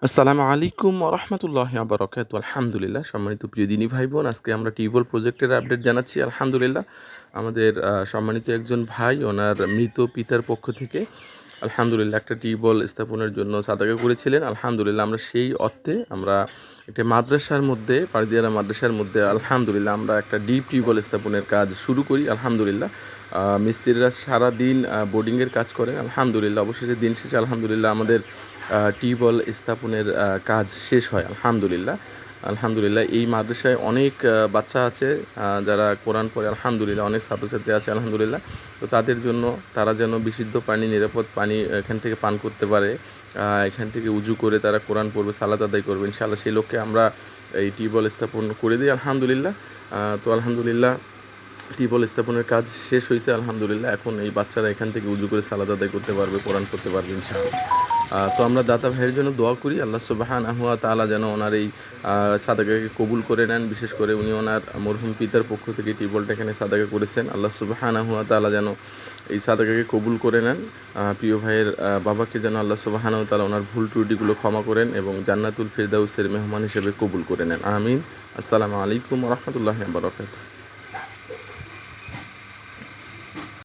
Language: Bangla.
আসসালামু আলাইকুম ওয়া রাহমাতুল্লাহি ওয়া বারাকাতুহু। আলহামদুলিল্লাহ, সম্মানিত প্রিয় দিনী ভাই বোন, আজকে আমরা টিউবওয়েল প্রজেক্টের আপডেট জানাচ্ছি। আলহামদুলিল্লাহ, আমাদের সম্মানিত একজন ভাই ওনার মৃত পিতার পক্ষ থেকে আলহামদুলিল্লাহ একটা টিউবওয়েল স্থাপনের জন্য সাদাকা করেছিলেন। আলহামদুলিল্লাহ, আমরা সেই অর্থে আমরা একটা মাদ্রাসার মধ্যে, পারদিয়ারা মাদ্রাসার মধ্যে আলহামদুলিল্লাহ আমরা একটা ডিপ টিউবওয়েল স্থাপনের কাজ শুরু করি। আলহামদুলিল্লাহ, মিস্ত্রিরা সারাদিন বোর্ডিংয়ের কাজ করেন। আলহামদুলিল্লাহ, অবশেষে দিন শেষে আলহামদুলিল্লাহ আমাদের টিউবওয়েল স্থাপনের কাজ শেষ হয়। আলহামদুলিল্লাহ, আলহামদুলিল্লাহ এই মাদ্রাসায় অনেক বাচ্চা আছে যারা কোরআন পড়ে। আলহামদুলিল্লাহ, অনেক ছাত্রছাত্রী আছে। আলহামদুলিল্লাহ, তো তাদের জন্য তারা যেন বিশুদ্ধ পানি, নিরাপদ পানি এখান থেকে পান করতে পারে, এখান থেকে উজু করে তারা কোরআন পড়বে, সালাত আদায় করবে ইনশাআল্লাহ, সেই লক্ষ্যে আমরা এই টিউবওয়েল স্থাপন করে দিই। আলহামদুলিল্লাহ, তো আলহামদুলিল্লাহ টিউবওয়েল স্থাপনের কাজ শেষ হয়েছে। আলহামদুলিল্লাহ, এখন এই বাচ্চারা এখান থেকে উজু করে সালাত আদায় করতে পারবে, কোরআন পড়তে পারবে ইনশাআল্লাহ। তো আমরা দাতা ভাইয়ের জন্য দোয়া করি, আল্লাহ সুবহানাহু ওয়া তাআলা যেন ওনার এই সাদাকাকে কবুল করে নেন। বিশেষ করে উনি ওনার মরহুম পিতার পক্ষ থেকে টিউবওয়েলটা এখানে সাদাকা করেছেন। আল্লাহ সুবহানাহু ওয়া তাআলা যেন এই সাদাকাকে কবুল করে নেন। প্রিয় ভাইয়ের বাবাকে যেন আল্লাহ সুবহানাহু ওয়া তাআলা ওনার ভুল ত্রুটিগুলো ক্ষমা করেন এবং জান্নাতুল ফিরদাউসের মেহমান হিসেবে কবুল করে নেন। আমিন। আসসালামু আলাইকুম ওয়া রাহমাতুল্লাহি ওয়া বারাকাতুহু।